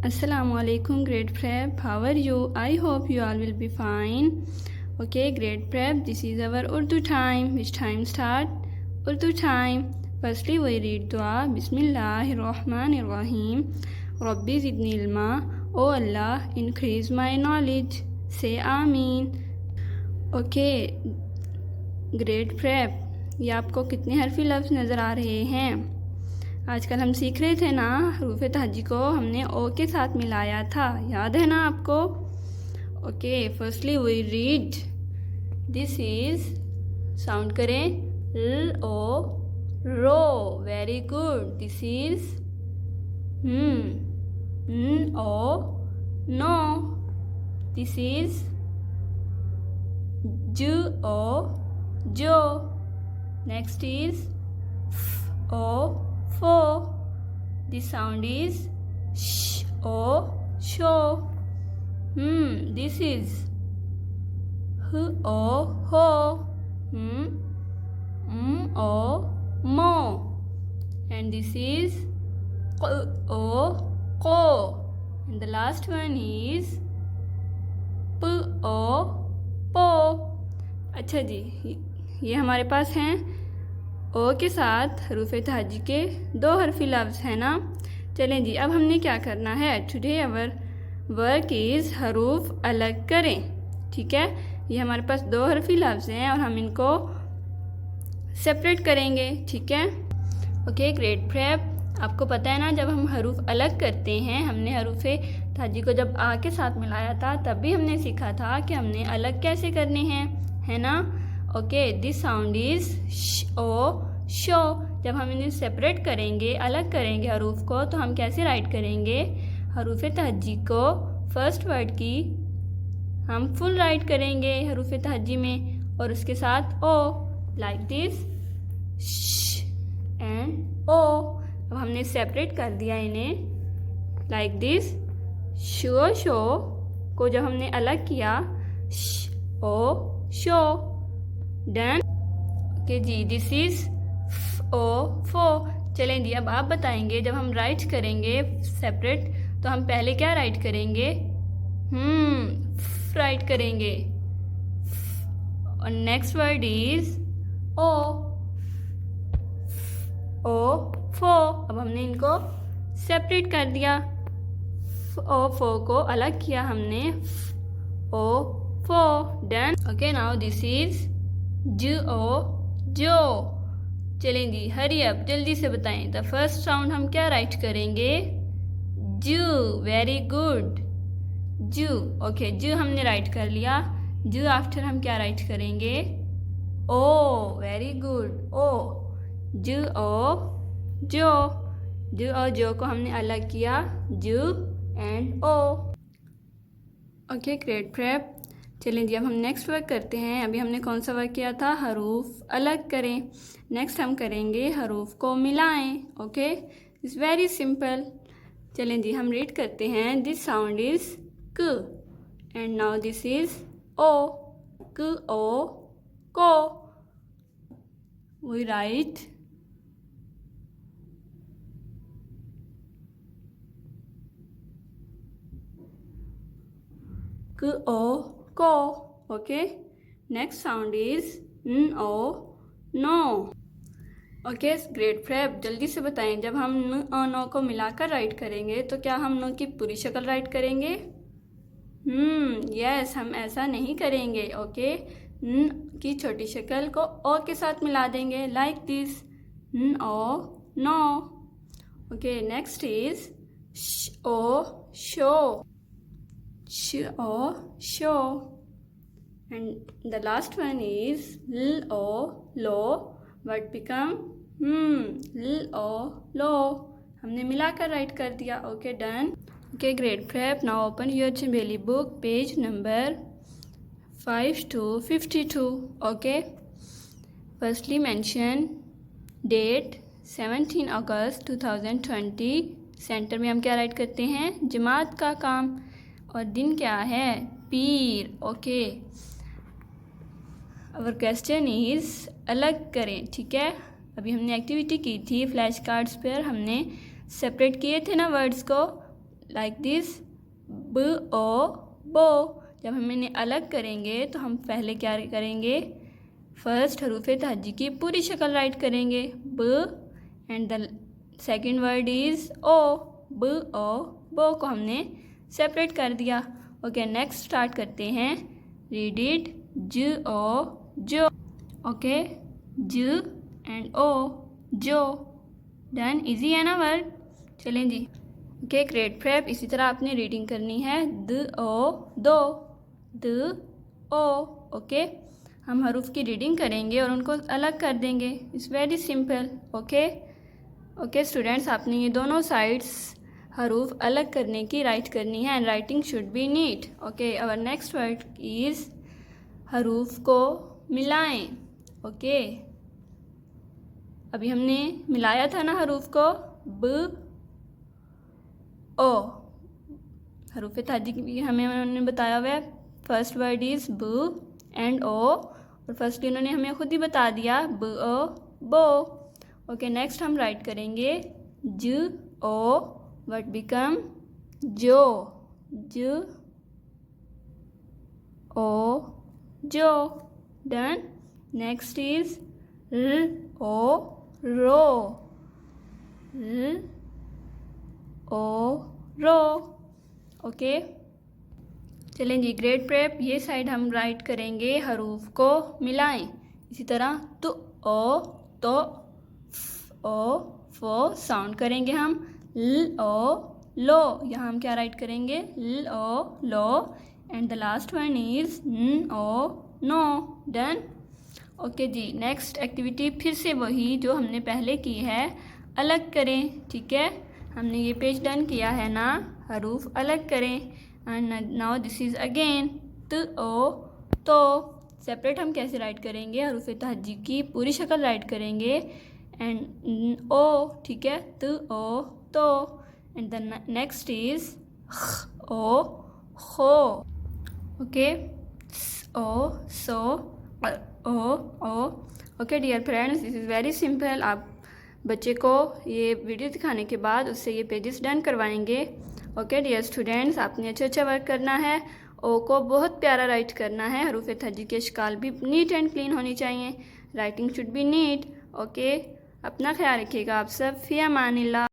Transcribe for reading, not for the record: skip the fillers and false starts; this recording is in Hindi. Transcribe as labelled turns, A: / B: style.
A: Assalamualaikum grade prep, how are you? I hope you all will be fine. Okay, grade prep, this is our Urdu time. Which time start? Urdu time. Firstly we read dua. Bismillahirrahmanirrahim. Rabbi zidni ilma. Oh Allah, increase my knowledge. Say Ameen. Okay, grade prep, ये आपको कितने हरफी लफ्ज़ नज़र आ रहे हैं? आजकल हम सीख रहे थे ना, हरूफ तहज्जी को हमने ओ के साथ मिलाया था, याद है ना आपको? Okay, firstly we read, this is, sound करें, ल ओ रो, वेरी गुड। दिस इज न ओ नो, दिस इज ज ओ जो, नेक्स्ट इज फ ओ फो, this sound is sh o sho. This is h o ho, o mo, and this is q o ko, and the last one is p o po. अच्छा जी, ये हमारे पास हैं ओ के साथ हरूफ तहज्जी के दो हरफी लफ्ज़ है ना। चलें जी, अब हमने क्या करना है? टुडे अवर वर्क इज़ हरूफ अलग करें, ठीक है। ये हमारे पास दो हरफी लफ्ज़ हैं और हम इनको सेपरेट करेंगे, ठीक है। ओके, ग्रेड प्रेप, आपको पता है ना, जब हम हरूफ अलग करते हैं, हमने हरूफ तहज्जी को जब आ के साथ मिलाया था तब भी हमने सीखा था कि हमने अलग कैसे करने हैं, है ना। Okay, this sound is sh O show. जब हम इन्हें सेपरेट करेंगे, अलग करेंगे हरूफ को, तो हम कैसे राइट करेंगे? हरूफ तहज्जी को फर्स्ट वर्ड की हम फुल राइट करेंगे हरूफ तहज्जी में और उसके साथ ओ, लाइक दिस, श एंड ओ। अब हमने सेपरेट कर दिया इन्हें, लाइक दिस, शो शो को जब हमने अलग किया, श ओ शो, डन। ओके जी, दिस इज ओ फो। चलें जी, अब आप बताएंगे, जब हम राइट करेंगे सेपरेट तो हम पहले क्या राइट करेंगे? राइट करेंगे, और नेक्स्ट वर्ड इज ओ, ओ फो। अब हमने इनको सेपरेट कर दिया, ओ फो को अलग किया हमने, ओ फो, done. Okay, now this is ज ओ जो। चलें जी, हरी अप, जल्दी से बताएं, द फर्स्ट साउंड हम क्या राइट करेंगे? जू, वेरी गुड, जू। ओके, जू हमने राइट कर लिया, जू आफ्टर हम क्या राइट करेंगे? ओ, वेरी गुड, ओ, जू ओ जो। जू और जो को हमने अलग किया, जू एंड ओ। ओके, ग्रेट प्रेप, चलें जी, अब हम नेक्स्ट वर्क करते हैं। अभी हमने कौन सा वर्क किया था? हरूफ अलग करें। नेक्स्ट हम करेंगे हरूफ को मिलाएं। Okay, it's very simple. चलें जी, हम रीड करते हैं, दिस साउंड इज क एंड नाउ दिस इज ओ, क ओ को। वी राइट क ओ को। ओके, नेक्स्ट साउंड इज न ओ नो। ओके, ग्रेट प्रेप, जल्दी से बताएं, जब हम न और नो को मिलाकर राइट करेंगे तो क्या हम नो की पूरी शक्ल राइट करेंगे? यस, हम ऐसा नहीं करेंगे। ओके, न की छोटी शक्ल को ओ के साथ मिला देंगे, like this, n O no. Okay, next is sh O show, sh o show, and the last one is l o lo, what become l o lo, हमने मिलाकर राइट कर दिया। Okay, done. Okay, great prep, now open your Chambeli book, page number 5 to 52. Okay, firstly mention date 17 अगस्त 2020। सेंटर में हम क्या राइट करते हैं? जमात का काम, और दिन क्या है? पीर। ओके, अवर क्वेश्चन इज अलग करें, ठीक है। अभी हमने एक्टिविटी की थी फ्लैश कार्ड्स पर, हमने सेपरेट किए थे ना वर्ड्स को, लाइक दिस, ब ओ बो। जब हम इन्हें अलग करेंगे तो हम पहले क्या करेंगे, फर्स्ट हरूफ तहज्जी की पूरी शक्ल राइट करेंगे, ब, and the second word is ओ, ब ओ बो को हमने सेपरेट कर दिया। ओके, नेक्स्ट स्टार्ट करते हैं, रीड इट, ज ओ जो। ओके, ज एंड ओ, जो। डन, इजी है ना वर्ड। चलें जी। Okay, great prep. इसी तरह आपने रीडिंग करनी है, द ओ दो, द ओ। ओके, हम हरूफ की रीडिंग करेंगे और उनको अलग कर देंगे। It's very simple. Okay okay students, आपने ये दोनों साइड्स हरूफ अलग करने की राइट करनी है and writing should be neat. Okay, our next word is हरूफ को मिलाएं। ओके, अभी हमने मिलाया था ना हरूफ को, ब ओ। हरूफ तहज्जी की हमें उन्होंने बताया हुआ है, फर्स्ट वर्ड इज़ ब एंड ओ, और फर्स्टली उन्होंने हमें खुद ही बता दिया, ब ओ बो। ओके, नेक्स्ट हम राइट करेंगे, ज ओ, वर्ड बिकम जो, ज ओ जो। Done. Next is r o row, r o row. Okay, चलें जी, ग्रेट प्रेप। ये साइड हम राइट करेंगे, हरूफ को मिलाएं। इसी तरह तो ओ तो, ओ फो साउंड करेंगे हम, ल ओ लो। यहाँ हम क्या राइट करेंगे, ल ओ लो, and the last one is न ओ नो। डन। ओके जी, नेक्स्ट एक्टिविटी फिर से वही जो हमने पहले की है, अलग करें। ठीक है, हमने ये पेज डन किया है ना, हरूफ अलग करें। And now this is again त ओ तो। सेपरेट हम कैसे राइट करेंगे, हरूफ तहज्जी की पूरी शक्ल राइट करेंगे एंड ओ। ठीक है, t o to, and the next is o खो। Okay, o so, o. Okay dear friends, this is very simple. आप बच्चे को ये वीडियो दिखाने के बाद उससे ये पेजेस डन करवाएंगे। ओके डियर स्टूडेंट्स, आपने अच्छा वर्क करना है। ओ को बहुत प्यारा राइट करना है, हरूफ तहज्जी के अशकाल भी नीट एंड क्लीन होनी चाहिए, writing should be neat. Okay, अपना ख्याल रखिएगा आप सब। फ़ी अमानिल्लाह।